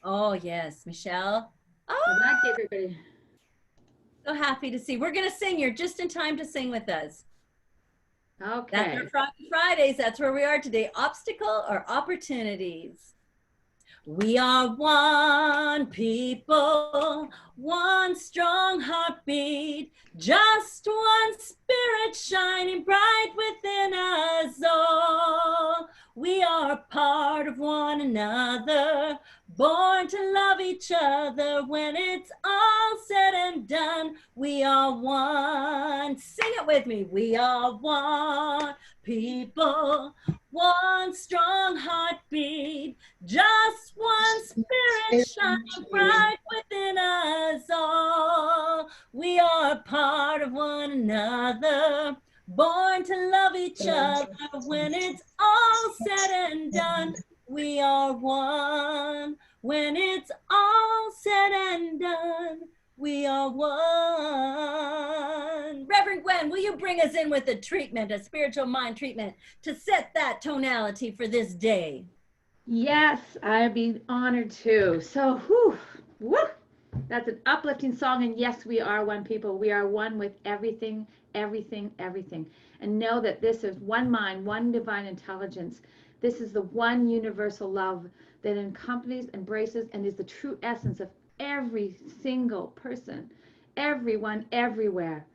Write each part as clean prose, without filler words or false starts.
Oh, yes, Michelle. So Oh, that gave everybody. so happy to see. We're going to sing. You're just in time to sing with us. That's our Okay. Froggy Fridays. That's where we are today. Obstacle or opportunities? We are one people, one strong heartbeat, just one spirit shining bright within us all. We are part of one another, born to love each other. When it's all said and done, we are one. Sing it with me. We are one people, one strong heartbeat, just one spirit shining bright within us all. We are part of one another, born to love each other. When it's all said and done, we are one. When it's all said and done, we are one. Reverend Gwen, will you bring us in with a treatment, a spiritual mind treatment, to set that tonality for this day? Yes, I'd be honored to. So, whew, that's an uplifting song. And yes, we are one people. We are one with everything, everything, everything. And know that this is one mind, one divine intelligence. This is the one universal love that encompasses, embraces, and is the true essence of every single person, everyone, everywhere.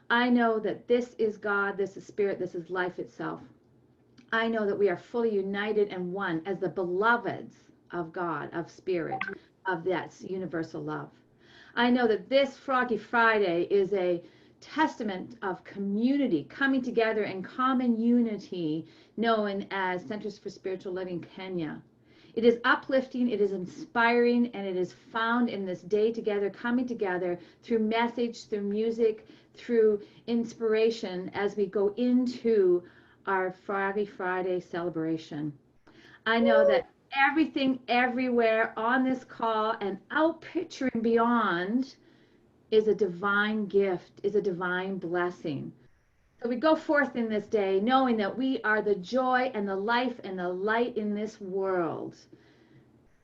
I know that this is God, this is spirit, this is life itself. I know that we are fully united and one as the beloveds of God, of spirit, of that universal love. I know that this Froggy Friday is a testament of community coming together in common unity, known as Centers for Spiritual Living Kenya. It is uplifting, it is inspiring, and it is found in this day together, coming together through message, through music, through inspiration as we go into our Froggy Friday celebration. I know that everything, everywhere on this call and out picturing beyond is a divine gift, is a divine blessing. So we go forth in this day knowing that we are the joy and the life and the light in this world.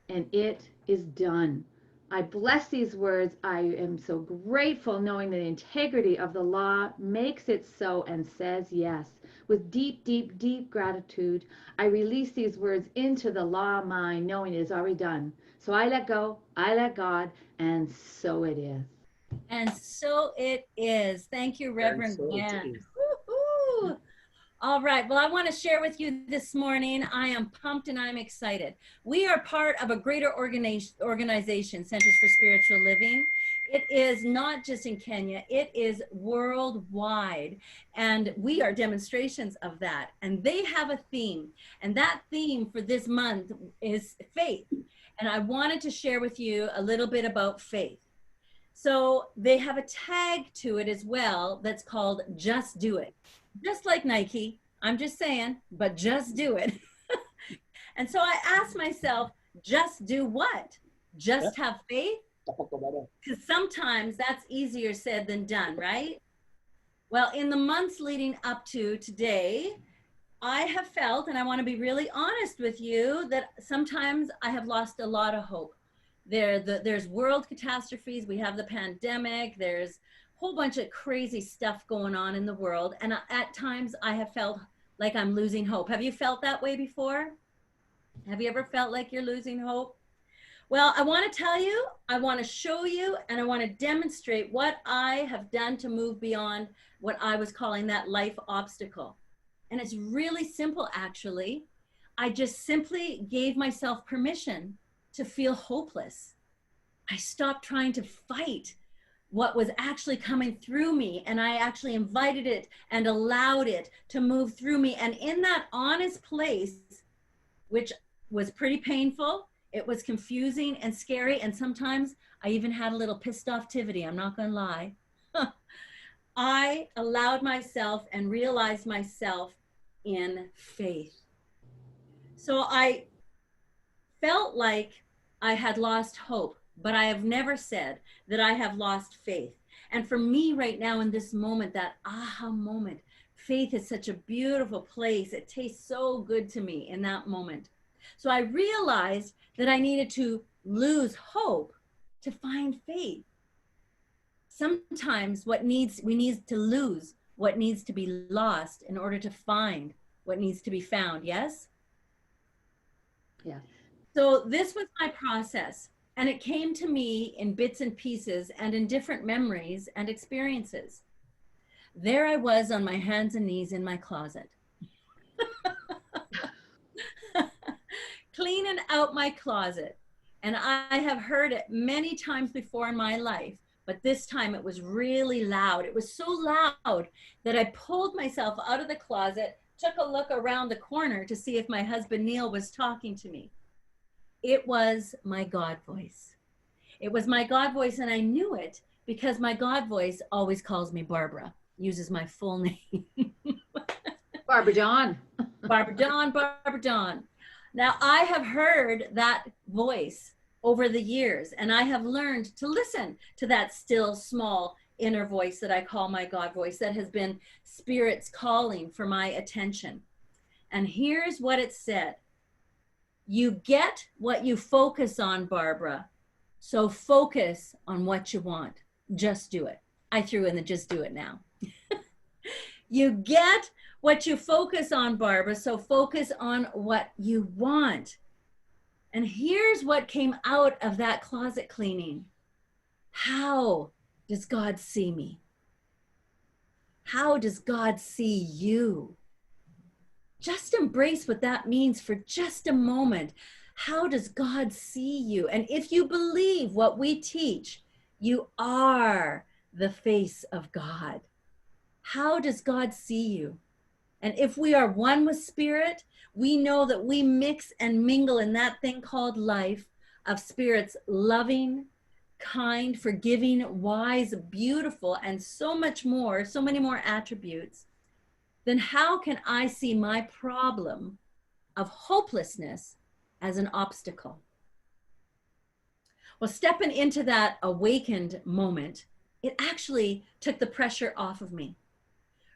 And it is done. I bless these words. I am so grateful knowing that the integrity of the law makes it so and says yes. With deep, deep, deep gratitude, I release these words into the law mind, knowing it is already done. So I let go, I let God, and so it is. And so it is. Thank you, And Reverend so it Gwen. is. Woo-hoo. All right. Well, I want to share with you this morning. I am pumped and I'm excited. We are part of a greater organization, Centers for Spiritual Living. It is not just in Kenya, it is worldwide. And we are demonstrations of that. And they have a theme. And that theme for this month is faith. And I wanted to share with you a little bit about faith. So they have a tag to it as well that's called Just Do It. Just like Nike, I'm just saying, but just do it. And so I asked myself, just do what? Yeah. Just have faith? Because sometimes that's easier said than done, right? Well, in the months leading up to today, I have felt, and I want to be really honest with you, that sometimes I have lost a lot of hope. There's world catastrophes. We have the pandemic. There's a whole bunch of crazy stuff going on in the world. And at times I have felt like I'm losing hope. Have you felt that way before? Have you ever felt like you're losing hope? Well, I want to tell you, I want to show you, and I want to demonstrate what I have done to move beyond what I was calling that life obstacle. And it's really simple, actually. I just simply gave myself permission to feel hopeless. I stopped trying to fight what was actually coming through me, and I actually invited it and allowed it to move through me. And in that honest place, which was pretty painful, it was confusing and scary, and sometimes I even had a little pissed offtivity, I'm not gonna lie. I allowed myself and realized myself in faith. So I felt like I had lost hope, but I have never said that I have lost faith. And for me right now in this moment, that aha moment, faith is such a beautiful place. It tastes so good to me in that moment. So I realized that I needed to lose hope to find faith. Sometimes we need to lose what needs to be lost in order to find what needs to be found. Yes? Yeah. So this was my process, and it came to me in bits and pieces and in different memories and experiences. There I was on my hands and knees in my closet, cleaning out my closet. And I have heard it many times before in my life, but this time it was really loud. It was so loud that I pulled myself out of the closet, took a look around the corner to see if my husband Neil was talking to me. It was my God voice. It was my God voice, and I knew it because my God voice always calls me Barbara, uses my full name. Barbara Dawn. Barbara Dawn, Barbara Dawn. Now, I have heard that voice over the years, and I have learned to listen to that still, small inner voice that I call my God voice, that has been Spirit's calling for my attention. And here's what it said. You get what you focus on, Barbara. So focus on what you want. Just do it. I threw in the just do it now. You get what you focus on, Barbara. So focus on what you want. And here's what came out of that closet cleaning. How does God see me? How does God see you? Just embrace what that means for just a moment. How does God see you? And if you believe what we teach, you are the face of God. How does God see you? And if we are one with Spirit, we know that we mix and mingle in that thing called life of Spirit's loving, kind, forgiving, wise, beautiful, and so much more, so many more attributes. Then how can I see my problem of hopelessness as an obstacle? Well, stepping into that awakened moment, it actually took the pressure off of me.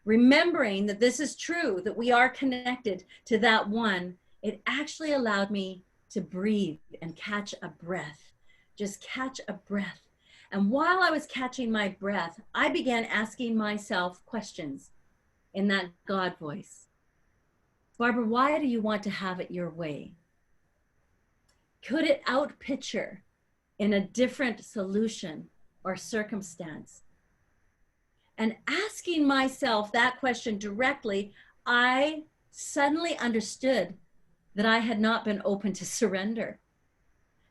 Remembering that this is true, that we are connected to that one, it actually allowed me to breathe and catch a breath, just catch a breath. And while I was catching my breath, I began asking myself questions in that God voice. Barbara, why do you want to have it your way? Could it outpicture in a different solution or circumstance? And asking myself that question directly, I suddenly understood that I had not been open to surrender.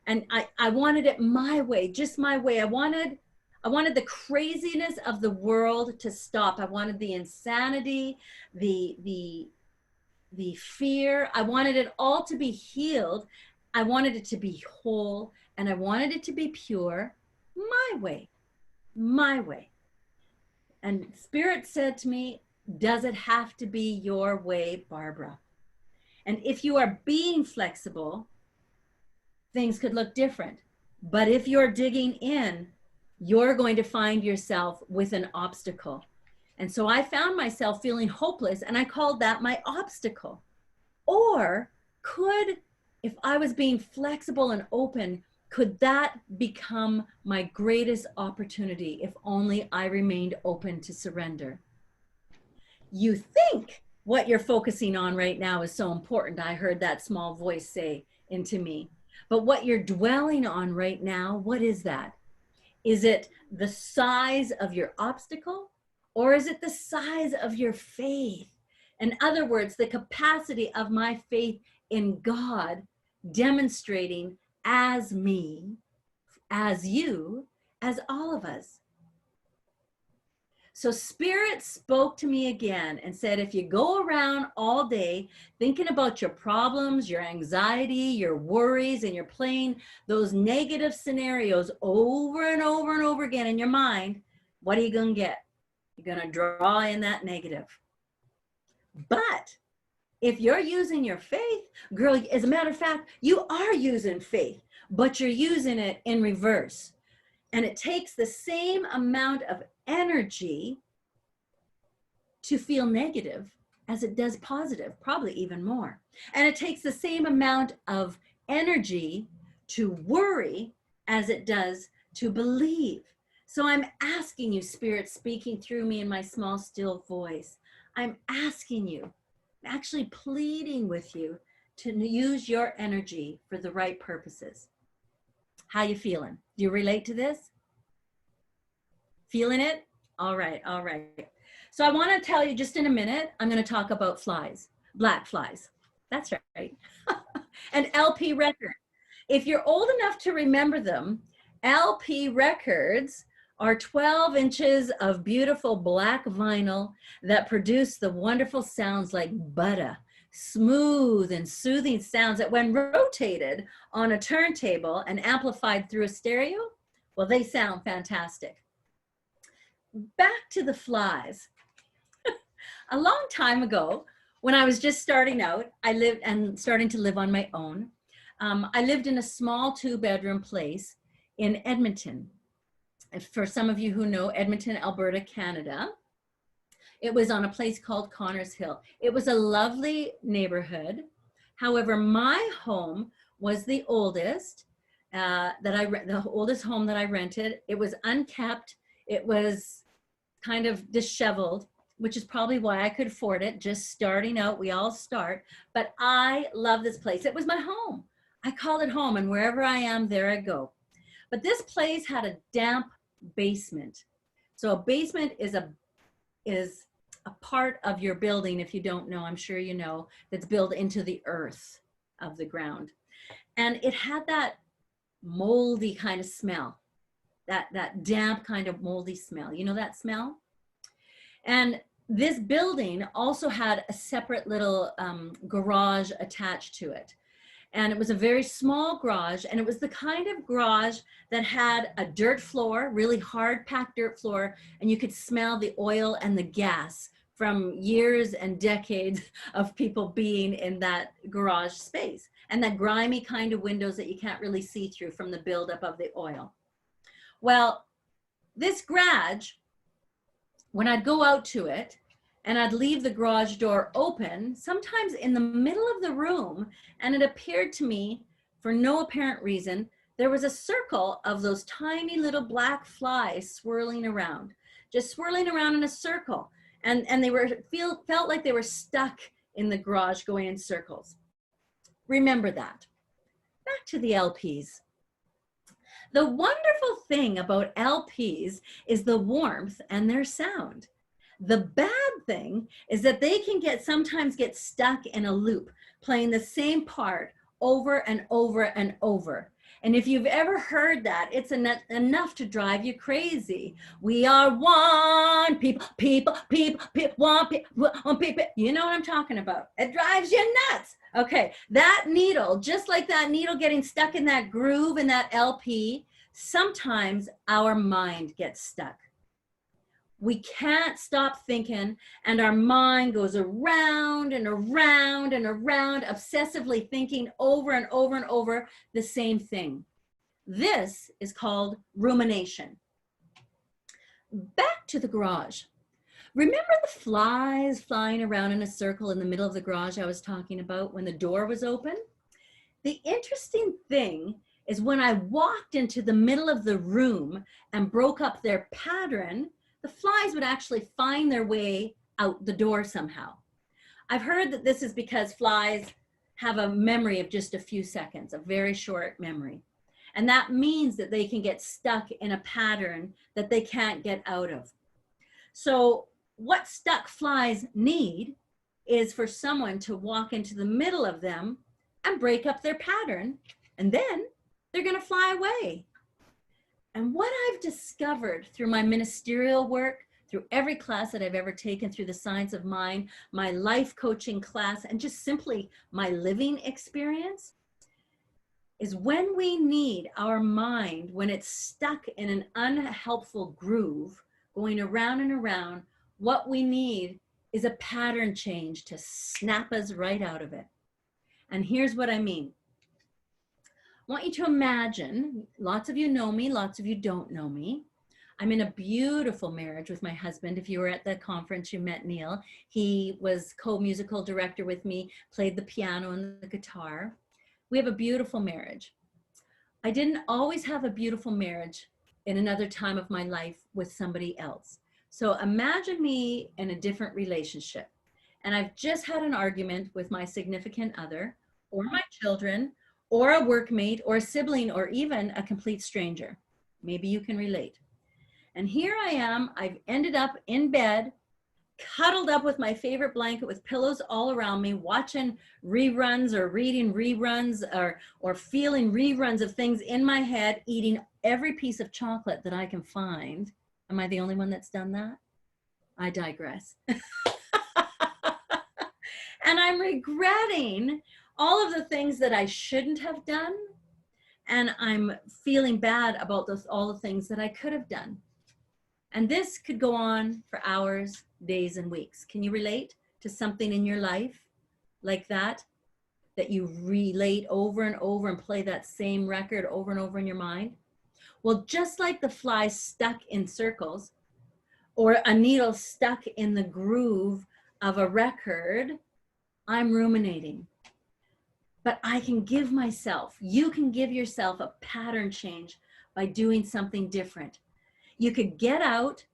And I wanted it my way, just my way. I wanted the craziness of the world to stop. I wanted the insanity, the fear. I wanted it all to be healed. I wanted it to be whole, and I wanted it to be pure, my way, my way. And Spirit said to me, does it have to be your way, Barbara? And if you are being flexible, things could look different. But if you're digging in, you're going to find yourself with an obstacle. And so I found myself feeling hopeless, and I called that my obstacle. Or could, if I was being flexible and open, could that become my greatest opportunity if only I remained open to surrender? You think what you're focusing on right now is so important. I heard that small voice say into me. But what you're dwelling on right now, what is that? Is it the size of your obstacle, or is it the size of your faith? In other words, the capacity of my faith in God demonstrating as me, as you, as all of us. So Spirit spoke to me again and said, if you go around all day thinking about your problems, your anxiety, your worries, and you're playing those negative scenarios over and over and over again in your mind, what are you going to get? You're going to draw in that negative. But if you're using your faith, girl, as a matter of fact, you are using faith, but you're using it in reverse. And it takes the same amount of energy to feel negative as it does positive, probably even more. And it takes the same amount of energy to worry as it does to believe. So I'm asking you, Spirit speaking through me in my small, still voice, I'm asking you, actually pleading with you to use your energy for the right purposes. How you feeling? Do you relate to this? Feeling it? All right, all right. So I want to tell you just in a minute, I'm going to talk about flies, black flies. That's right. And LP records. If you're old enough to remember them, LP records are 12 inches of beautiful black vinyl that produce the wonderful sounds like butter, smooth and soothing sounds that when rotated on a turntable and amplified through a stereo, well, they sound fantastic. Back to the flies. A long time ago, when I was just starting out, I lived and starting to live on my own. I lived in a small 2-bedroom place in Edmonton. For some of you who know Edmonton, Alberta, Canada, it was on a place called Connors Hill. It was a lovely neighborhood. However, my home was the oldest the oldest home that I rented. It was unkept. It was kind of disheveled, which is probably why I could afford it. Just starting out, we all start. But I love this place. It was my home. I call it home, and wherever I am, there I go. But this place had a damp basement. So a basement is a part of your building, if you don't know, I'm sure you know, that's built into the earth of the ground. And it had that moldy kind of smell, that damp kind of moldy smell. You know that smell? And this building also had a separate little garage attached to it. And it was a very small garage, and it was the kind of garage that had a dirt floor, really hard packed dirt floor, and you could smell the oil and the gas from years and decades of people being in that garage space, and that grimy kind of windows that you can't really see through from the buildup of the oil. Well, this garage, when I'd go out to it, and I'd leave the garage door open, sometimes in the middle of the room, and it appeared to me, for no apparent reason, there was a circle of those tiny little black flies swirling around, just swirling around in a circle. And they felt like they were stuck in the garage going in circles. Remember that. Back to the LPs. The wonderful thing about LPs is the warmth and their sound. The bad thing is that they can sometimes get stuck in a loop, playing the same part over and over and over. And if you've ever heard that, it's enough to drive you crazy. We are one people, one people. You know what I'm talking about. It drives you nuts. Okay, that needle, just like that needle getting stuck in that groove in that LP, sometimes our mind gets stuck. We can't stop thinking, and our mind goes around and around and around, obsessively thinking over and over and over the same thing. This is called rumination. Back to the garage. Remember the flies flying around in a circle in the middle of the garage I was talking about when the door was open? The interesting thing is when I walked into the middle of the room and broke up their pattern, the flies would actually find their way out the door somehow. I've heard that this is because flies have a memory of just a few seconds, a very short memory. And that means that they can get stuck in a pattern that they can't get out of. So what stuck flies need is for someone to walk into the middle of them and break up their pattern, and then they're going to fly away. And what I've discovered through my ministerial work, through every class that I've ever taken, through the Science of Mind, my life coaching class, and just simply my living experience, is when we need our mind, when it's stuck in an unhelpful groove, going around and around, what we need is a pattern change to snap us right out of it. And here's what I mean. I want you to imagine, lots of you know me, lots of you don't know me. I'm in a beautiful marriage with my husband. If you were at the conference, you met Neil. He was co-musical director with me, played the piano and the guitar. We have a beautiful marriage. I didn't always have a beautiful marriage in another time of my life with somebody else. So imagine me in a different relationship, and I've just had an argument with my significant other, or my children, or a workmate, or a sibling, or even a complete stranger. Maybe you can relate. And here I am, I've ended up in bed, cuddled up with my favorite blanket with pillows all around me, watching reruns or reading reruns or feeling reruns of things in my head, eating every piece of chocolate that I can find. Am I the only one that's done that? I digress. And I'm regretting all of the things that I shouldn't have done. And I'm feeling bad about all the things that I could have done. And this could go on for hours, days, and weeks. Can you relate to something in your life like that, that you relate over and over and play that same record over and over in your mind? Well, just like the fly stuck in circles, or a needle stuck in the groove of a record, I'm ruminating. But I can give myself, you can give yourself a pattern change by doing something different. You could get out.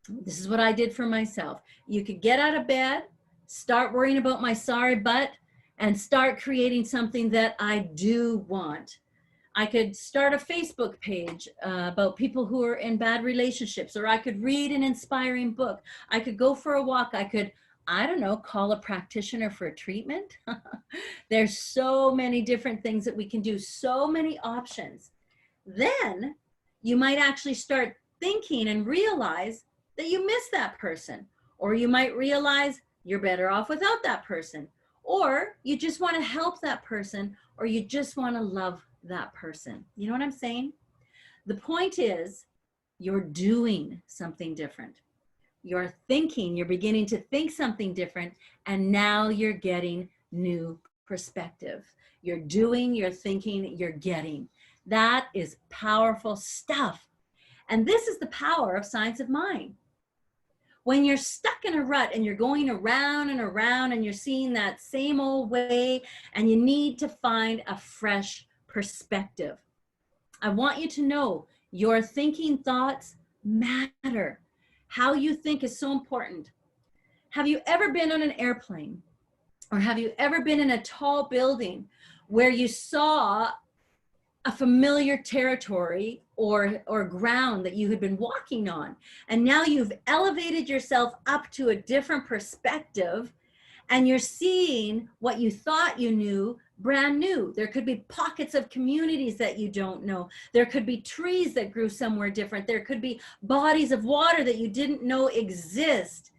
This is what I did for myself. You could get out of bed, start worrying about my sorry butt, and start creating something that I do want. I could start a Facebook page about people who are in bad relationships, or I could read an inspiring book. I could go for a walk. I could, I don't know, call a practitioner for a treatment. There's so many different things that we can do, so many options. Then you might actually start thinking and realize that you miss that person, or you might realize you're better off without that person, or you just want to help that person, or you just want to love that person. You know what I'm saying? The point is, you're doing something different. You're thinking, you're beginning to think something different, and now you're getting new perspective. You're doing, you're thinking, you're getting. That is powerful stuff. And this is the power of Science of Mind. When you're stuck in a rut and you're going around and around and you're seeing that same old way, and you need to find a fresh perspective, I want you to know your thinking thoughts matter. How you think is so important. Have you ever been on an airplane, or have you ever been in a tall building where you saw a familiar territory or ground that you had been walking on, and now you've elevated yourself up to a different perspective, and you're seeing what you thought you knew brand new? There could be pockets of communities that you don't know. There could be trees that grew somewhere different. There could be bodies of water that you didn't know exist.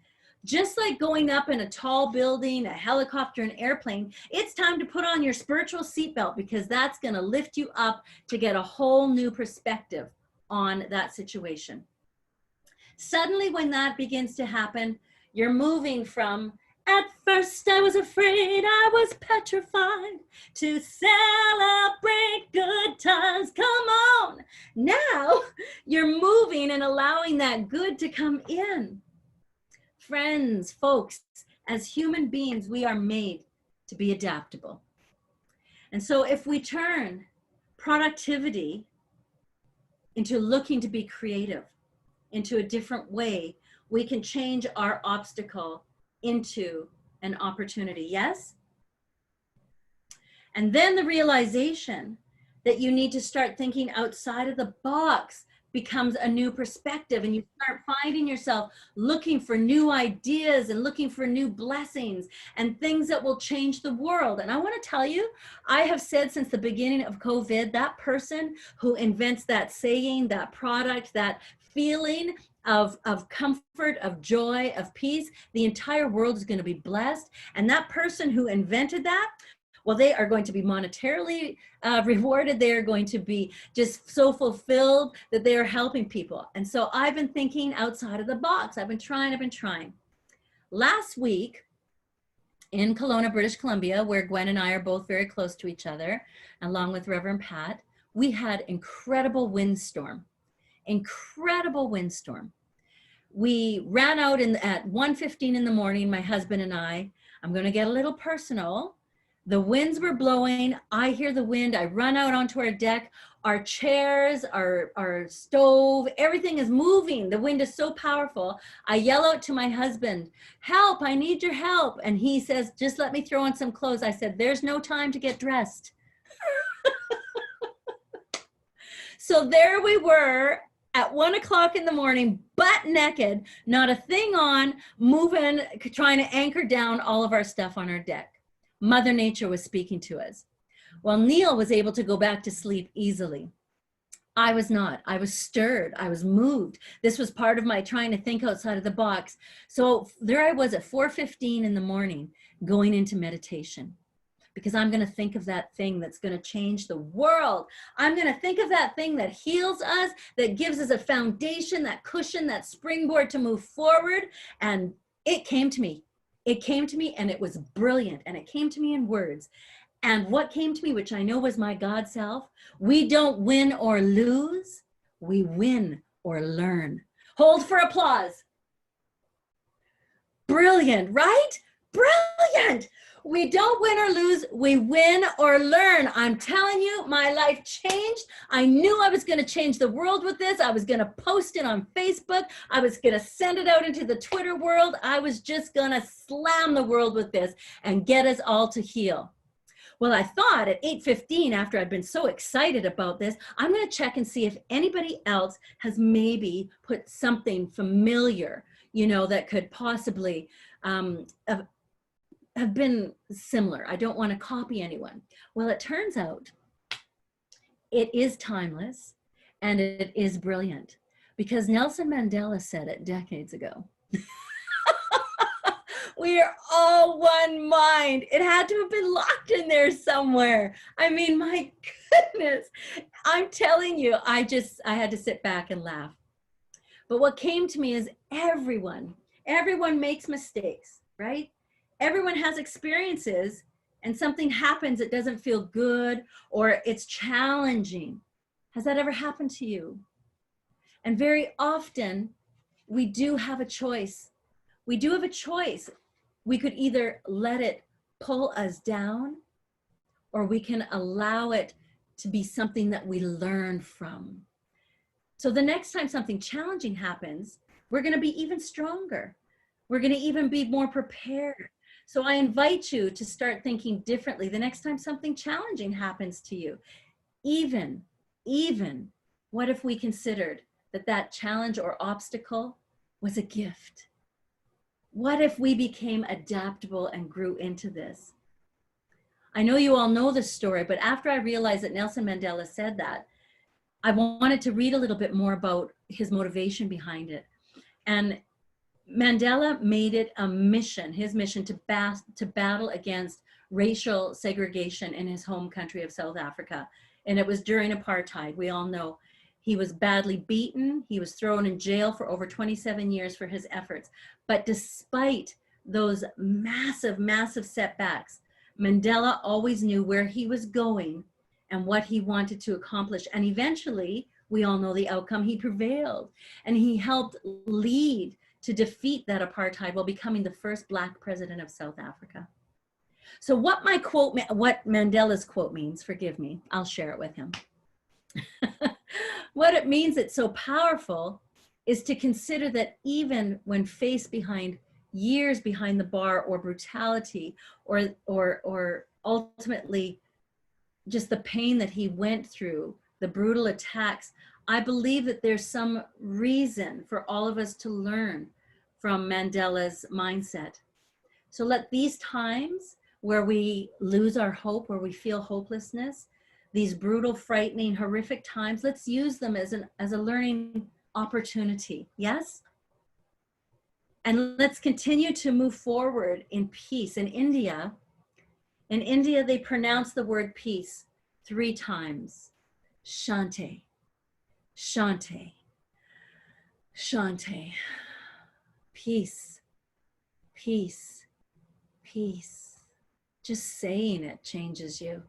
Just like going up in a tall building, a helicopter, an airplane, it's time to put on your spiritual seatbelt, because that's going to lift you up to get a whole new perspective on that situation. Suddenly, when that begins to happen, you're moving from, at first I was afraid, I was petrified, to celebrate good times, come on. Now you're moving and allowing that good to come in. Friends, folks, as human beings, we are made to be adaptable. And so if we turn productivity into looking to be creative, into a different way, we can change our obstacle into an opportunity. Yes? And then the realization that you need to start thinking outside of the box becomes a new perspective, and you start finding yourself looking for new ideas and looking for new blessings and things that will change the world. And I want to tell you, I have said since the beginning of COVID, that person who invents that saying, that product, that feeling of comfort, of joy, of peace, the entire world is going to be blessed. And that person who invented that, well, they are going to be monetarily rewarded. They are going to be just so fulfilled that they are helping people. And so I've been thinking outside of the box. I've been trying. Last week in Kelowna, British Columbia, where Gwen and I are both very close to each other, along with Reverend Pat, we had incredible windstorm. We ran out at 1:15 in the morning, my husband and I. I'm going to get a little personal, The winds were blowing. I hear the wind. I run out onto our deck. Our chairs, our stove, everything is moving. The wind is so powerful. I yell out to my husband, help, I need your help. And he says, just let me throw on some clothes. I said, there's no time to get dressed. So there we were at 1 o'clock in the morning, butt naked, not a thing on, moving, trying to anchor down all of our stuff on our deck. Mother Nature was speaking to us. Well, Neil was able to go back to sleep easily. I was not. I was stirred. I was moved. This was part of my trying to think outside of the box. So there I was at 4:15 in the morning going into meditation, because I'm going to think of that thing that's going to change the world. I'm going to think of that thing that heals us, that gives us a foundation, that cushion, that springboard to move forward. And it came to me. It came to me, and it was brilliant. And it came to me in words. And what came to me, which I know was my God self, we don't win or lose, we win or learn. Hold for applause. Brilliant, right? Brilliant. We don't win or lose, we win or learn. I'm telling you, my life changed. I knew I was going to change the world with this. I was going to post it on Facebook. I was going to send it out into the Twitter world. I was just going to slam the world with this and get us all to heal. Well, I thought at 8:15, after I'd been so excited about this, I'm going to check and see if anybody else has maybe put something familiar, you know, that could possibly have been similar. I don't want to copy anyone. Well, it turns out it is timeless and it is brilliant, because Nelson Mandela said it decades ago. We are all one mind. It had to have been locked in there somewhere. I mean, my goodness, I'm telling you, I had to sit back and laugh. But what came to me is everyone makes mistakes, right? Everyone has experiences, and something happens that doesn't feel good or it's challenging. Has that ever happened to you? And very often we do have a choice. We do have a choice. We could either let it pull us down, or we can allow it to be something that we learn from. So the next time something challenging happens, we're going to be even stronger. We're going to even be more prepared. So I invite you to start thinking differently the next time something challenging happens to you. Even, what if we considered that challenge or obstacle was a gift? What if we became adaptable and grew into this? I know you all know this story, but after I realized that Nelson Mandela said that, I wanted to read a little bit more about his motivation behind it. And Mandela made it a mission, his mission, to battle against racial segregation in his home country of South Africa. And it was during apartheid. We all know he was badly beaten. He was thrown in jail for over 27 years for his efforts. But despite those massive, massive setbacks, Mandela always knew where he was going and what he wanted to accomplish. And eventually, we all know the outcome, he prevailed. And he helped lead to defeat that apartheid while becoming the first Black president of South Africa. So what Mandela's quote means, forgive me, I'll share it with him. What it means, it's so powerful, is to consider that even when faced behind years behind the bar, or brutality, or ultimately just the pain that he went through, the brutal attacks, I believe that there's some reason for all of us to learn from Mandela's mindset. So let these times where we lose our hope, where we feel hopelessness, these brutal, frightening, horrific times, let's use them as a learning opportunity, yes? And let's continue to move forward in peace. In India, they pronounce the word peace 3 times. Shanti, Shanti, Shanti. Peace, peace, peace. Just saying it changes you.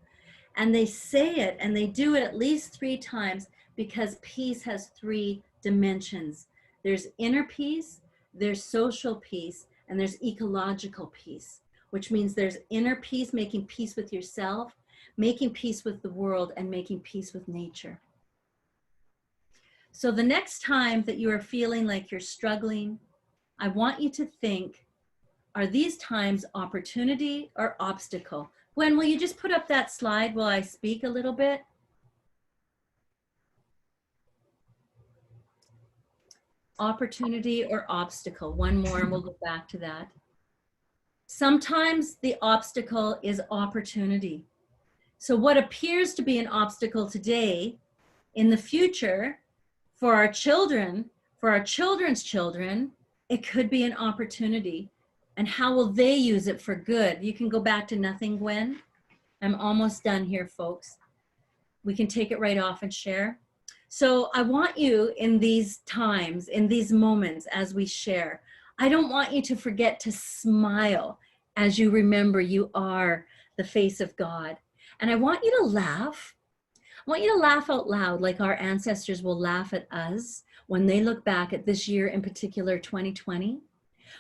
And they say it and they do it at least 3 times, because peace has 3 dimensions. There's inner peace, there's social peace, and there's ecological peace. which means there's inner peace, making peace with yourself, making peace with the world, and making peace with nature. So the next time that you are feeling like you're struggling, I want you to think, are these times opportunity or obstacle? Gwen, will you just put up that slide while I speak a little bit? Opportunity or obstacle? One more and we'll go back to that. Sometimes the obstacle is opportunity. So what appears to be an obstacle today, in the future, for our children, for our children's children, it could be an opportunity. And how will they use it for good? You can go back to nothing, Gwen. I'm almost done here, folks. We can take it right off and share. So I want you in these times, in these moments as we share, I don't want you to forget to smile as you remember you are the face of God. And I want you to laugh. I want you to laugh out loud like our ancestors will laugh at us when they look back at this year in particular, 2020,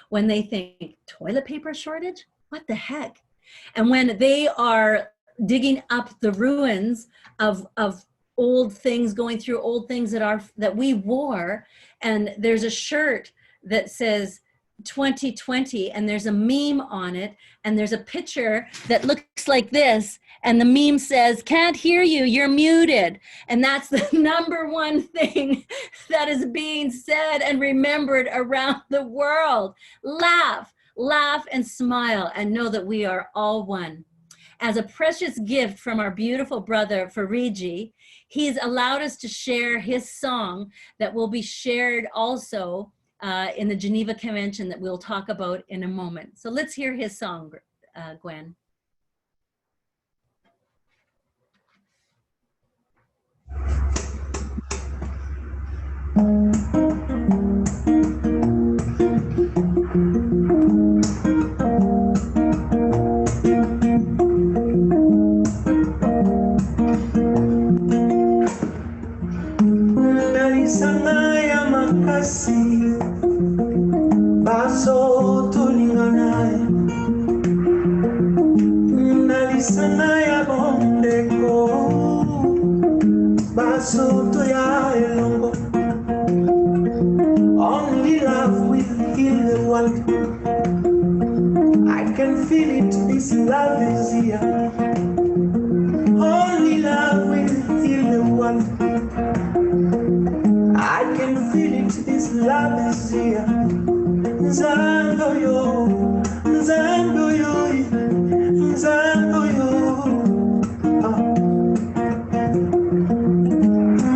when they think toilet paper shortage, what the heck? And when they are digging up the ruins of old things, going through old things that we wore, and there's a shirt that says 2020 and there's a meme on it, and there's a picture that looks like this, and the meme says, can't hear you, you're muted. And that's the number one thing that is being said and remembered around the world. Laugh, laugh and smile, and know that we are all one. As a precious gift from our beautiful brother, Fariji, he's allowed us to share his song that will be shared also in the Geneva Convention that we'll talk about in a moment. So let's hear his song, Gwen. Baso tulinganaye nalisanaya bondeko baso to ya elongo. Only love will heal the world. I can feel it, this love is here. Only love will heal the world. I can feel it, this love is here. Nzando yo, nzando yo, nzando yo.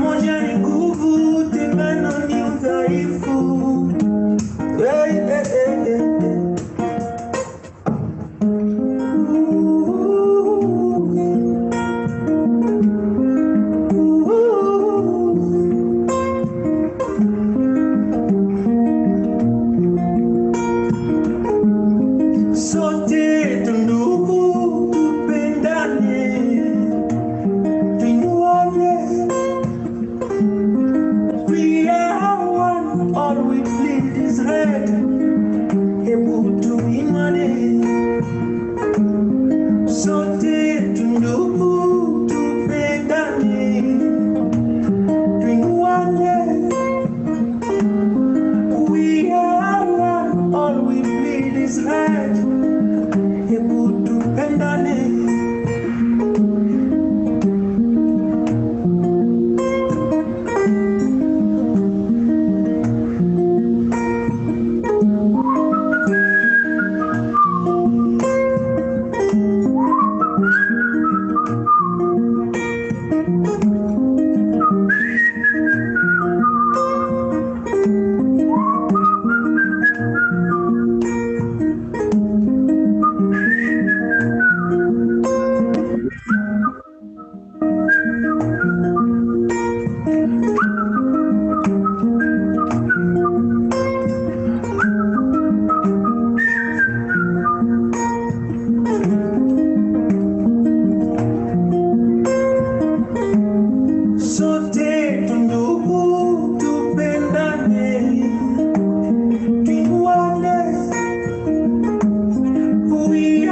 Moja ni nguvu, tengano ni udhaifu. Hey, hey, hey, hey. We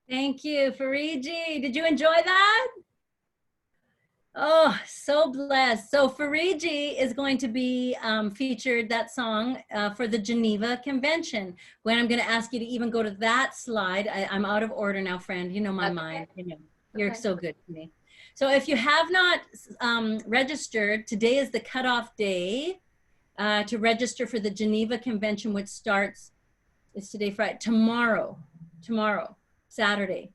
Thank you, Fariji. Did you enjoy that? Oh, so blessed. So Fariji is going to be featured that song for the Geneva Convention. Gwen, I'm going to ask you to even go to that slide. I'm out of order now, friend. You know my mind. You know, you're so good to me. So if you have not registered, today is the cutoff day to register for the Geneva Convention, which starts, it's today Friday, tomorrow, Saturday.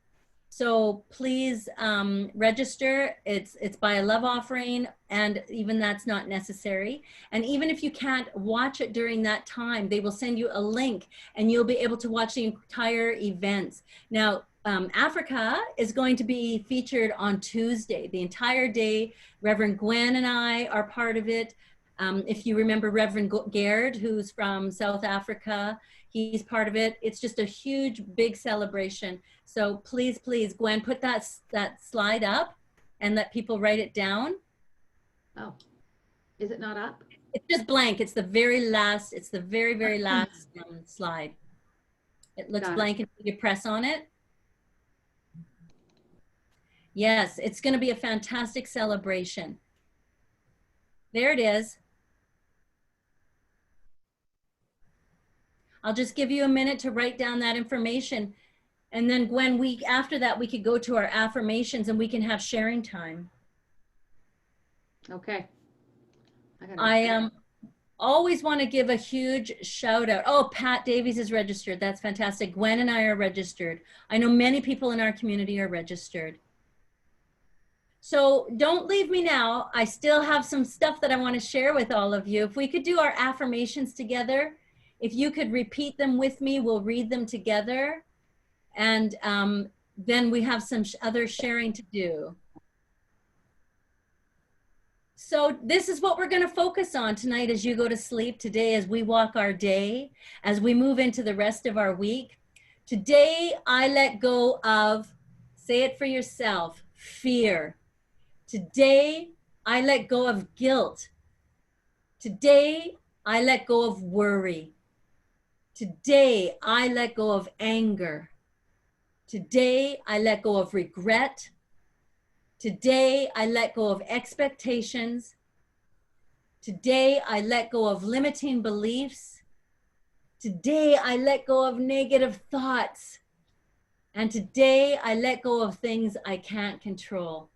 So please register. It's by a love offering, and even that's not necessary. And even if you can't watch it during that time, they will send you a link and you'll be able to watch the entire events. Now, Africa is going to be featured on Tuesday, the entire day. Reverend Gwen and I are part of it. If you remember Reverend Gerd, who's from South Africa, he's part of it. It's just a huge, big celebration. So please, please, Gwen, put that slide up and let people write it down. Oh, is it not up? It's just blank. It's the very last, it's the very, very last slide. It looks blank until you press on it. Yes, it's going to be a fantastic celebration. There it is. I'll just give you a minute to write down that information. And then Gwen, after that, we could go to our affirmations and we can have sharing time. Okay. I always want to give a huge shout out. Oh, Pat Davies is registered. That's fantastic. Gwen and I are registered. I know many people in our community are registered. So don't leave me now. I still have some stuff that I want to share with all of you. If we could do our affirmations together, if you could repeat them with me, we'll read them together. And then we have some other sharing to do. So this is what we're going to focus on tonight as you go to sleep, today as we walk our day, as we move into the rest of our week. Today, I let go of, say it for yourself, fear. Today, I let go of guilt. Today, I let go of worry. Today, I let go of anger. Today, I let go of regret. Today, I let go of expectations. Today, I let go of limiting beliefs. Today, I let go of negative thoughts. And today, I let go of things I can't control.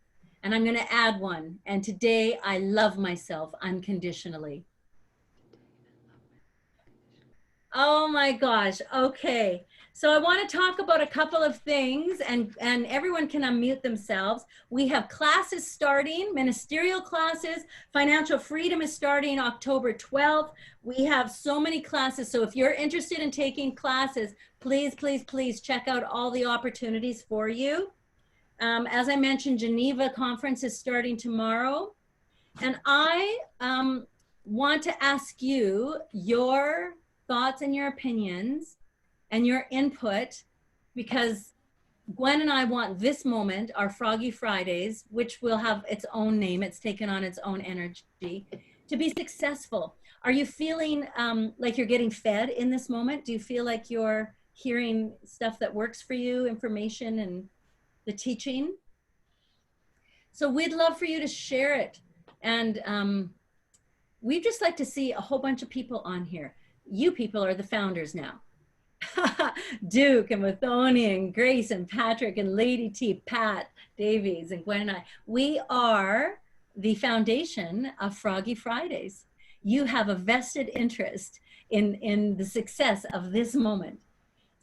And I'm going to add one. And today, I love myself unconditionally. Oh my gosh. Okay. So I want to talk about a couple of things, and everyone can unmute themselves. We have classes starting, ministerial classes. Financial freedom is starting October 12th. We have so many classes. So if you're interested in taking classes, please, please, please check out all the opportunities for you. As I mentioned, Geneva conference is starting tomorrow. And I want to ask you your thoughts and your opinions and your input, because Gwen and I want this moment, our Froggy Fridays, which will have its own name, it's taken on its own energy, to be successful. Are you feeling like you're getting fed in this moment? Do you feel like you're hearing stuff that works for you, information and the teaching? So we'd love for you to share it. And we'd just like to see a whole bunch of people on here. You people are the founders now. Duke and Mathoni and Grace and Patrick and Lady T, Pat Davies and Gwen and I. We are the foundation of Froggy Fridays. You have a vested interest in the success of this moment.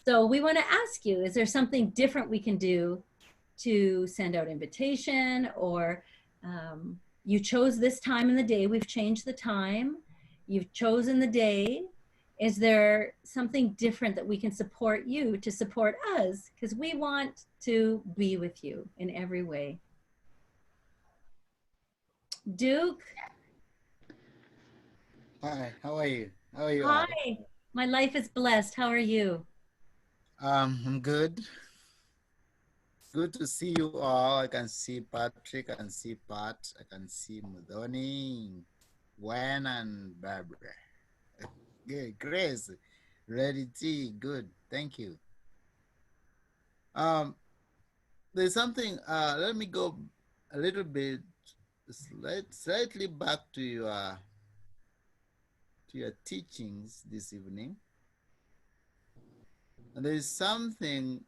So we want to ask you, is there something different we can do to send out invitation, or you chose this time in the day, we've changed the time, you've chosen the day. Is there something different that we can support you to support us? Because we want to be with you in every way. Duke? Hi, how are you? How are you? Hi, my life is blessed. How are you? I'm good. Good to see you all. I can see Patrick, I can see Pat, I can see Mudhoni, Gwen, and Barbara. Good, Grace, Ready T, good, thank you. there's something, let me go a little bit slightly back to your teachings this evening. And there is something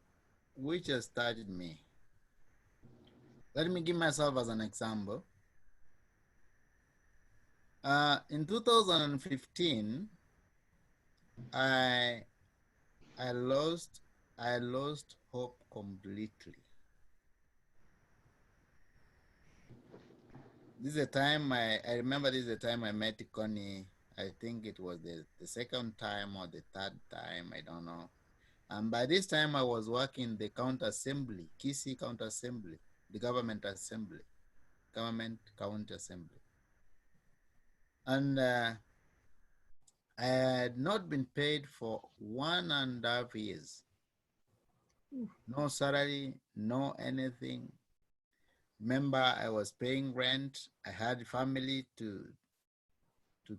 which has started me. Let me give myself as an example. In 2015, I lost hope completely. This is a time I remember. This is the time I met Connie. I think it was the second time or the third time. I don't know. And by this time, I was working the county assembly, Kisii County Assembly, the government assembly, government county assembly. And I had not been paid for 1.5 years. No salary, no anything. Remember, I was paying rent. I had family to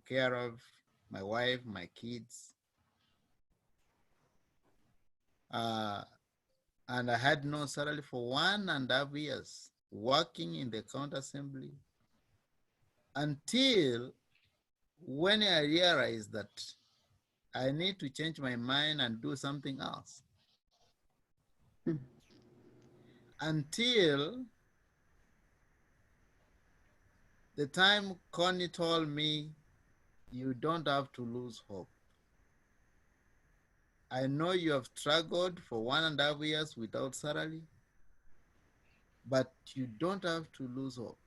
care of, my wife, my kids. And I had no salary for 1.5 years, working in the county assembly, until when I realized that I need to change my mind and do something else. Until the time Connie told me, you don't have to lose hope. I know you have struggled for 1.5 years without salary, but you don't have to lose hope.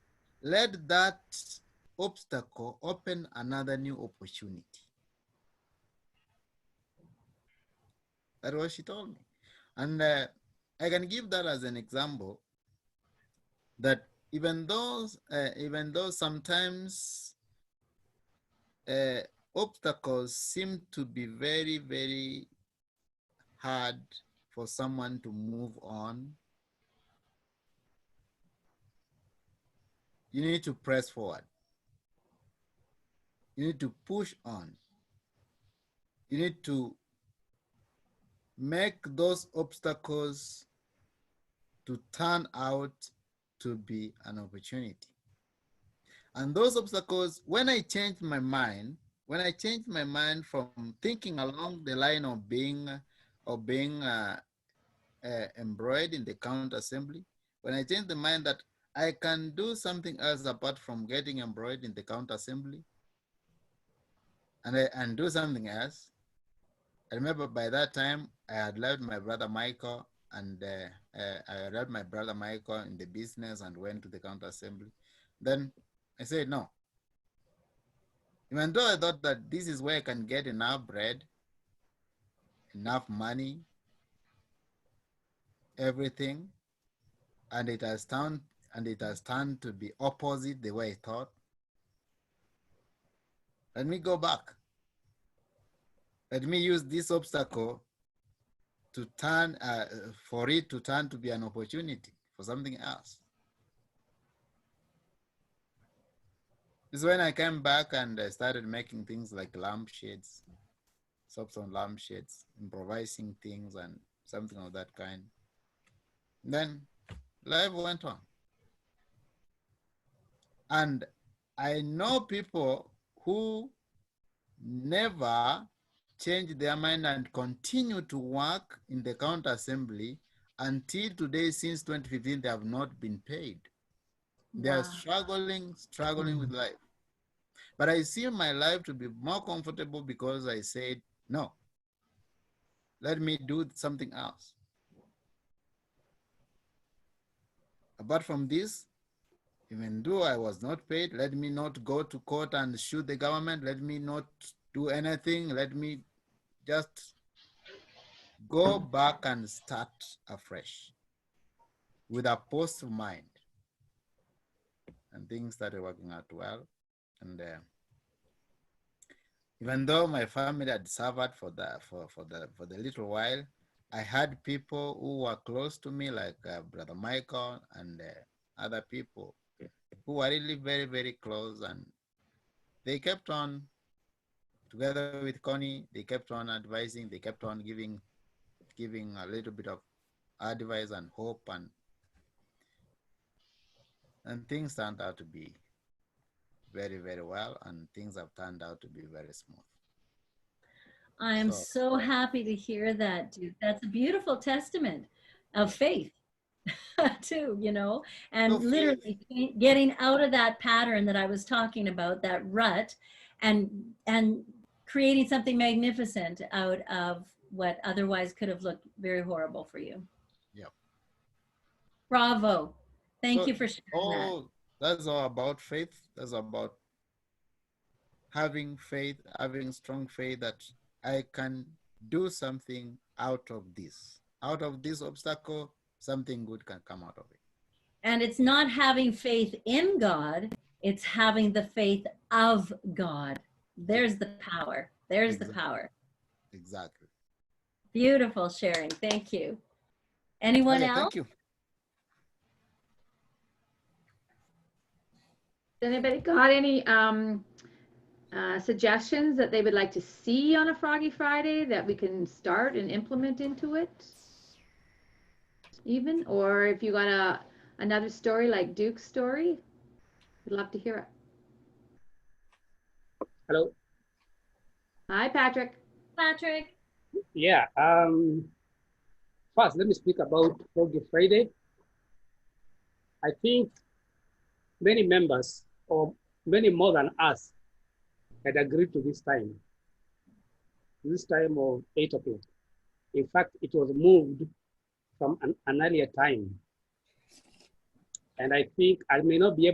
Let that obstacle open another new opportunity. That's what she told me. And I can give that as an example that even though sometimes obstacles seem to be very, very hard for someone to move on, you need to press forward. You need to push on. You need to make those obstacles to turn out to be an opportunity. And those obstacles, when I changed my mind from thinking along the line of being embroidered in the county assembly, when I changed the mind that I can do something else apart from getting embroidered in the county assembly, and do something else. I remember by that time I had left my brother Michael, and I left my brother Michael in the business and went to the county assembly. Then I said, no. Even though I thought that this is where I can get enough bread, enough money, everything, and it has turned to be opposite the way I thought. Let me go back. Let me use this obstacle to turn for it to turn to be an opportunity for something else. This is when I came back and I started making things like lampshades, soaps on lampshades, improvising things and something of that kind. Then life went on. And I know people who never change their mind and continue to work in the county assembly until today. Since 2015, they have not been paid. They are struggling with life. But I see my life to be more comfortable because I said, no, let me do something else. Apart from this, even though I was not paid, let me not go to court and sue the government. Let me not do anything. Let me just go back and start afresh with a positive mind. And things started working out well. And even though my family had suffered for the little while, I had people who were close to me, like Brother Michael and other people who were really very, very close, and they kept on, together with Connie, they kept on advising, they kept on giving a little bit of advice and hope, and And things turned out to be very, very well, and things have turned out to be very smooth. I'm So, so happy to hear that, Duke. That's a beautiful testament of faith, too, you know, and so faith, literally getting out of that pattern that I was talking about, that rut, and creating something magnificent out of what otherwise could have looked very horrible for you. yeah. Bravo. Thank So you for sharing that. that's all about faith. That's about having faith, having strong faith that I can do something out of this. Out of this obstacle, something good can come out of it. And it's not having faith in God, it's having the faith of God. There's the power. There's the Exactly. power. Exactly. Beautiful sharing. Thank you. Anyone Okay, else? thank you. Anybody got any suggestions that they would like to see on a Froggy Friday that we can start and implement into it? Even, or if you got another story like Duke's story, we'd love to hear it. Hello. Hi, Patrick. Patrick. Yeah. First, let me speak about Froggy Friday. I think many members, or many more than us, had agreed to this time of 8 o'clock. In fact, it was moved from an earlier time. And I think I may not be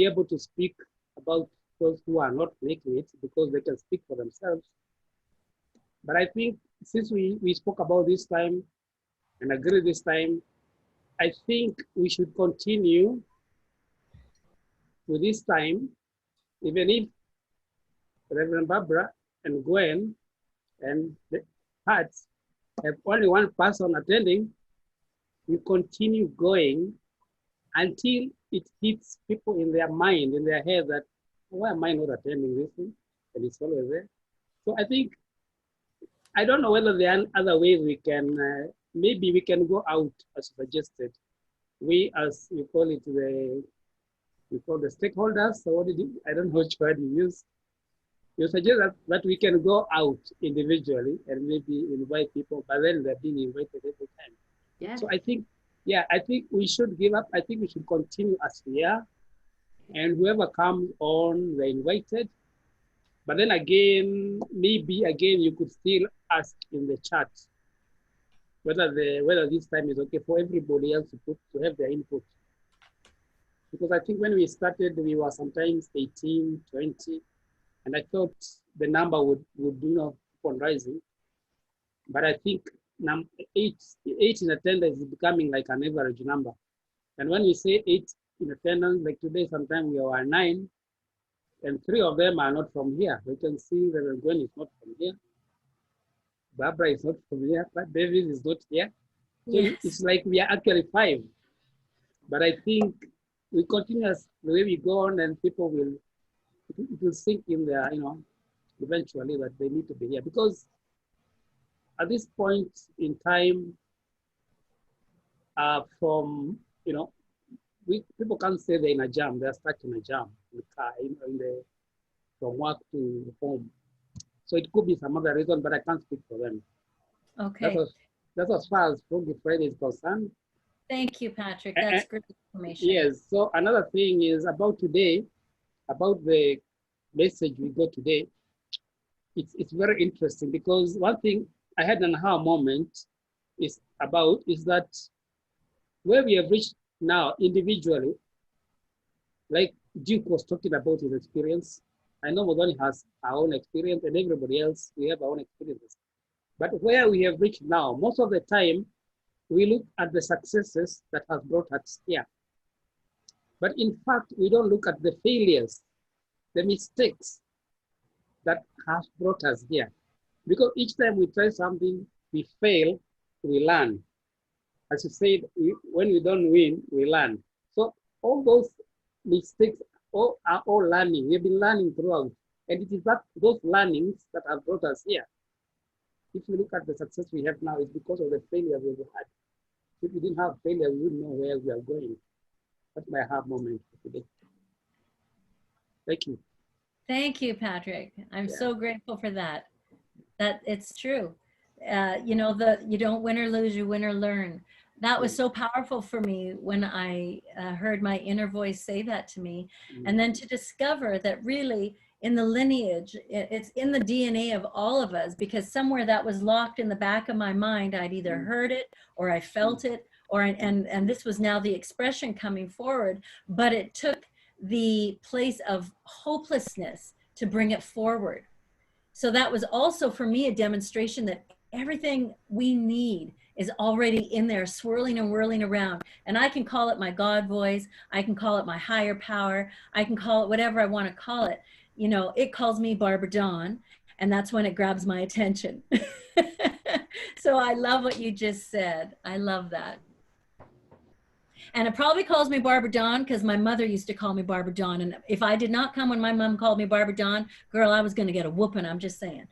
able to speak about those who are not making it because they can speak for themselves. But I think since we spoke about this time and agreed this time, I think we should continue with this time, even if Reverend Barbara and Gwen and the Hearts have only one person attending, we continue going until it hits people in their mind, in their head, that why am I not attending this thing? And it's always there. So I think, I don't know whether there are other ways we can, maybe we can go out as suggested. We, as you call it, you call the stakeholders, so what did you, I don't know which word you use. You suggest that we can go out individually and maybe invite people, but then they're being invited every time. Yeah. So I think, yeah, I think we should give up. I think we should continue as we are. And whoever comes on, they're invited. But then again, maybe again, you could still ask in the chat whether this time is okay for everybody else to have their input. Because I think when we started, we were sometimes 18, 20, and I thought the number would keep on rising. But I think eight in attendance is becoming like an average number. And when we say 8 in attendance, like today, sometimes we are 9, and 3 of them are not from here. We can see that Gwen is not from here. Barbara is not from here, but David is not here. So Yes. it's like we are actually 5. But I think we continue as the way we go on, and people it will sink in there, eventually that they need to be here. Because at this point in time, people can't say they're in a jam. They're stuck in a jam in the car, from work to home. So it could be some other reason, but I can't speak for them. Okay. That's as far as Froggy Friday is concerned. Thank you, Patrick. That's great information. Yes. So another thing is about today, about the message we got today. It's very interesting because one thing I had an aha moment is that where we have reached now individually, like Duke was talking about his experience. I know Modoni has our own experience, and everybody else, we have our own experiences. But where we have reached now, most of the time, we look at the successes that have brought us here. But in fact, we don't look at the failures, the mistakes that have brought us here. Because each time we try something, we fail, we learn. As you said, when we don't win, we learn. So all those mistakes are all learning. We've been learning throughout. And it is those learnings that have brought us here. If you look at the success we have now, it's because of the failures we've had. If we didn't have failure, we wouldn't know where we are going. That's my aha moment for today. Thank you. Thank you, Patrick. I'm Yeah. so grateful for that. That it's true. You know, you don't win or lose, you win or learn. That was so powerful for me when I heard my inner voice say that to me. And then to discover that really in the lineage, it's in the DNA of all of us, because somewhere that was locked in the back of my mind, I'd either heard it or I felt it, or and this was now the expression coming forward, but it took the place of hopelessness to bring it forward. So that was also for me a demonstration that everything we need is already in there, swirling and whirling around. And I can call it my God voice. I can call it my higher power. I can call it whatever I want to call it. You know, it calls me Barbara Dawn, and that's when it grabs my attention. So I love what you just said. I love that. And it probably calls me Barbara Dawn because my mother used to call me Barbara Dawn. And if I did not come when my mom called me Barbara Dawn, girl, I was going to get a whooping. I'm just saying.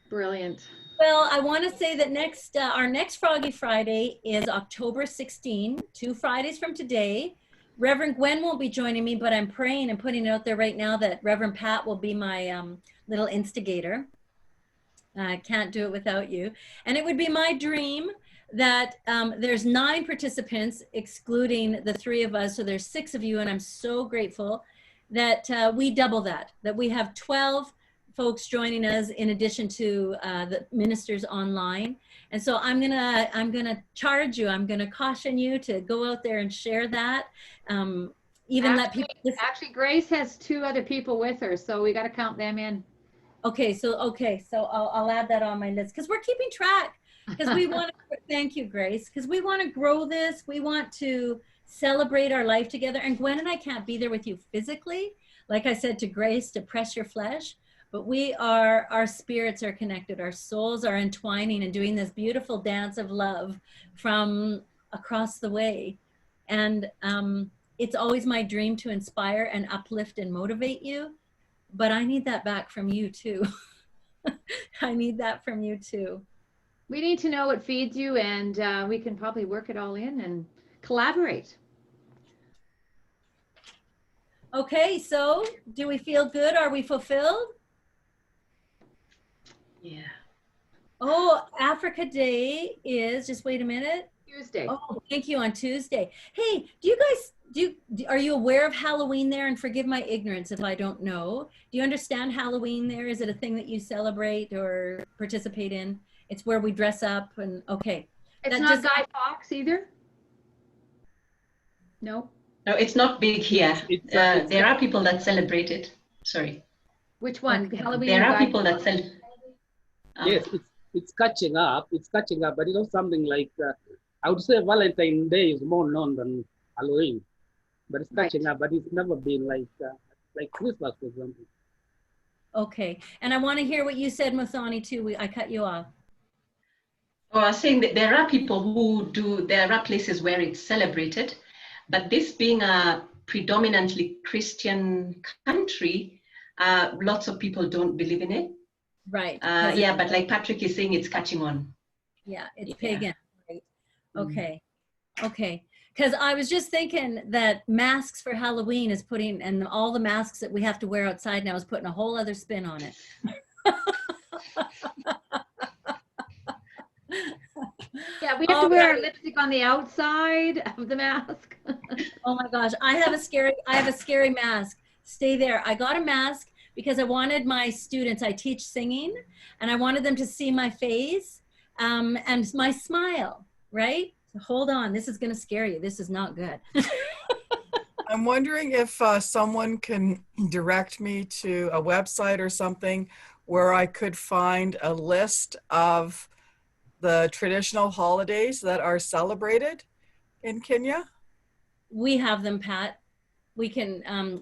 Brilliant. Well, I want to say that our next Froggy Friday is October 16, 2 Fridays from today. Reverend Gwen won't be joining me, but I'm praying and putting it out there right now that Reverend Pat will be my little instigator. I can't do it without you. And it would be my dream that there's 9 participants, excluding the 3 of us. So there's 6 of you, and I'm so grateful that we double that we have 12 folks joining us in addition to the ministers online. And so I'm gonna charge you, I'm gonna caution you to go out there and share that. Let people listen. Actually, Grace has 2 other people with her, so we got to count them in. Okay, so I'll add that on my list because we're keeping track, because we want to thank you, Grace, because we want to grow this. We want to celebrate our life together. And Gwen and I can't be there with you physically, like I said to Grace, to press your flesh, but our spirits are connected. Our souls are entwining and doing this beautiful dance of love from across the way. And it's always my dream to inspire and uplift and motivate you. But I need that back from you too. I need that from you too. We need to know what feeds you, and we can probably work it all in and collaborate. Okay, so do we feel good? Are we fulfilled? Yeah. Oh, Africa Day is, just wait a minute. Tuesday. Oh, thank you, on Tuesday. Hey, do you guys, are you aware of Halloween there? And forgive my ignorance if I don't know. Do you understand Halloween there? Is it a thing that you celebrate or participate in? It's where we dress up and, okay. It's not Guy Fawkes either? No? No, it's not big here. There are people that celebrate it. Sorry. Which one? Halloween? There are people that celebrate. Yes, it's catching up. It's catching up, but you know something like I would say Valentine's Day is more known than Halloween, but it's catching up. But it's never been like Christmas, for example. Okay, and I want to hear what you said, Muthoni, too. I cut you off. Oh, I was saying that there are people who do. There are places where it's celebrated, but this being a predominantly Christian country, lots of people don't believe in it. Right. Yeah, but like Patrick is saying, it's catching on. Yeah, it's pagan. Right? Okay. Okay. Because I was just thinking that masks for Halloween is putting, and all the masks that we have to wear outside now is putting a whole other spin on it. Yeah, we have to wear our lipstick on the outside of the mask. Oh my gosh, I have a scary mask. Stay there. I got a mask because I wanted my students, I teach singing, and I wanted them to see my face and my smile, right? So hold on, this is gonna scare you. This is not good. I'm wondering if someone can direct me to a website or something where I could find a list of the traditional holidays that are celebrated in Kenya. We have them, Pat. We can,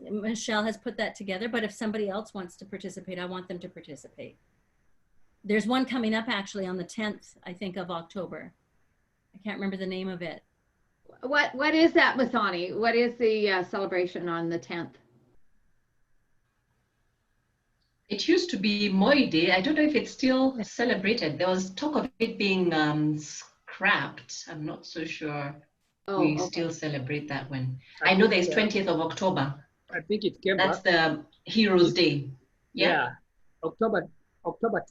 Michelle has put that together, but if somebody else wants to participate, I want them to participate. There's one coming up actually on the 10th, I think, of October. I can't remember the name of it. What is that, Muthoni? What is the celebration on the 10th? It used to be Moi Day. I don't know if it's still celebrated. There was talk of it being scrapped. I'm not so sure we still celebrate that one. I know there's 20th of October. I think it came That's back. the Heroes Day. Yeah, Yeah. October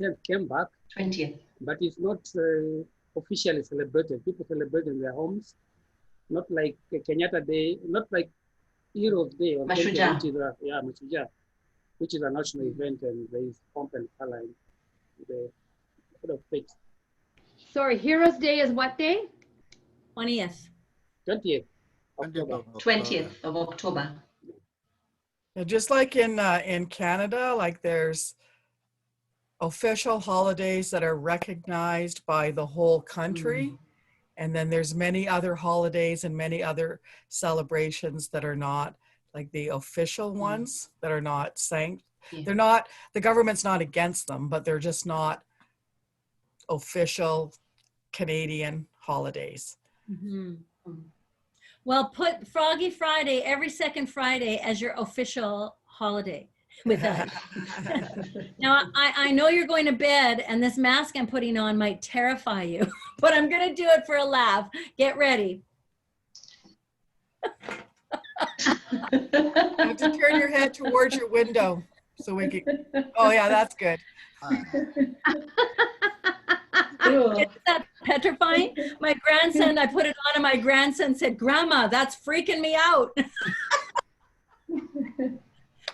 10th came back, 20th. but it's not officially celebrated. People celebrate in their homes, not like Kenyatta Day, not like Heroes Day or Mashujaa. which is Mashujaa, which is a national event, and there is pomp and color and the sort of fix. Sorry, Heroes Day is what day? 20th. 20th October. 20th of October. Yeah, just like in Canada, like there's official holidays that are recognized by the whole country. And then there's many other holidays and many other celebrations that are not like the official ones that are not sanctioned. Yeah. They're not, the government's not against them, but they're just not official Canadian holidays. Mhm. Well, put Froggy Friday every second Friday as your official holiday with us. Now, I know you're going to bed and this mask I'm putting on might terrify you, but I'm going to do it for a laugh. Get ready. You have to turn your head towards your window so we can, oh yeah, that's good. Isn't that petrifying? My grandson, I put it on and my grandson said, "Grandma, that's freaking me out."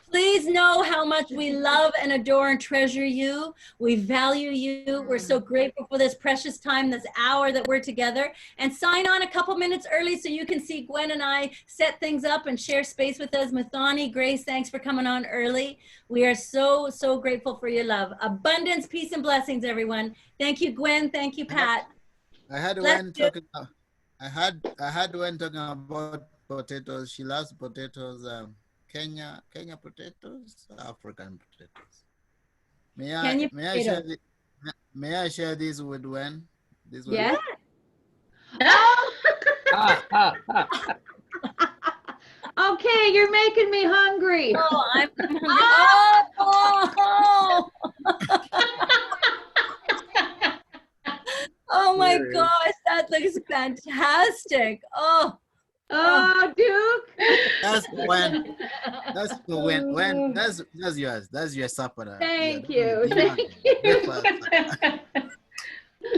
Please know how much we love and adore and treasure you. We value you. We're so grateful for this precious time, this hour that we're together. And sign on a couple minutes early so you can see Gwen and I set things up and share space with us. Mathani, Grace, thanks for coming on early. We are so, so grateful for your love. Abundance, peace, and blessings, everyone. Thank you, Gwen. Thank you, Pat. I had one talking. I had one talking about potatoes. She loves potatoes. Kenya potatoes, African potatoes. May I share this with Gwen? Yeah. Okay, you're making me hungry. Oh, I'm hungry. Oh my gosh, that looks fantastic. Oh, Duke. That's Gwen. That's for Gwen. That's yours. That's your supper. Thank you. Thank you.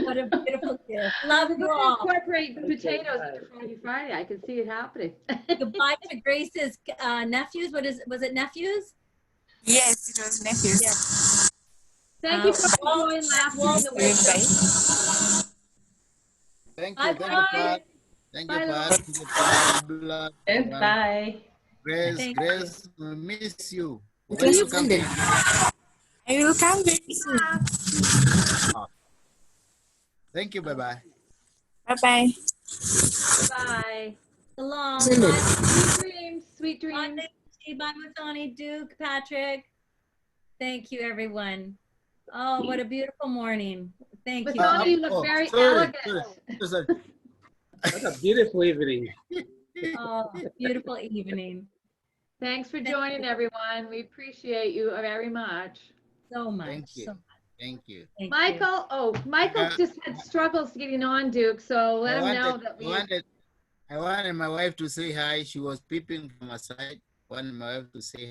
what a beautiful gift. Love you all. Incorporate potatoes into Froggy Friday. I can see it happening. Goodbye to Grace's nephews. Was it nephews? Yes, it was nephews. Yes. Thank you for joining laughing the way. Thank you. Thank you, Pat. Thank you, Pat. Bye. Grace, we miss you. When you come then? I will come very soon. Thank you. Bye-bye. Bye-bye. Bye. Salam. Sweet dreams. Sweet dreams. Bye, Mathani, Duke, Patrick. Thank you, everyone. Oh, what a beautiful morning. Thank you. Mathani, you look very elegant. What a beautiful evening. Oh, beautiful evening. Thanks for joining, everyone. We appreciate you very much. So much. Thank you. So much. Thank you. Thank Michael, Michael just had struggles getting on, Duke, so let him know that I wanted my wife to say hi. She was peeping from her side. I wanted my wife to say hi.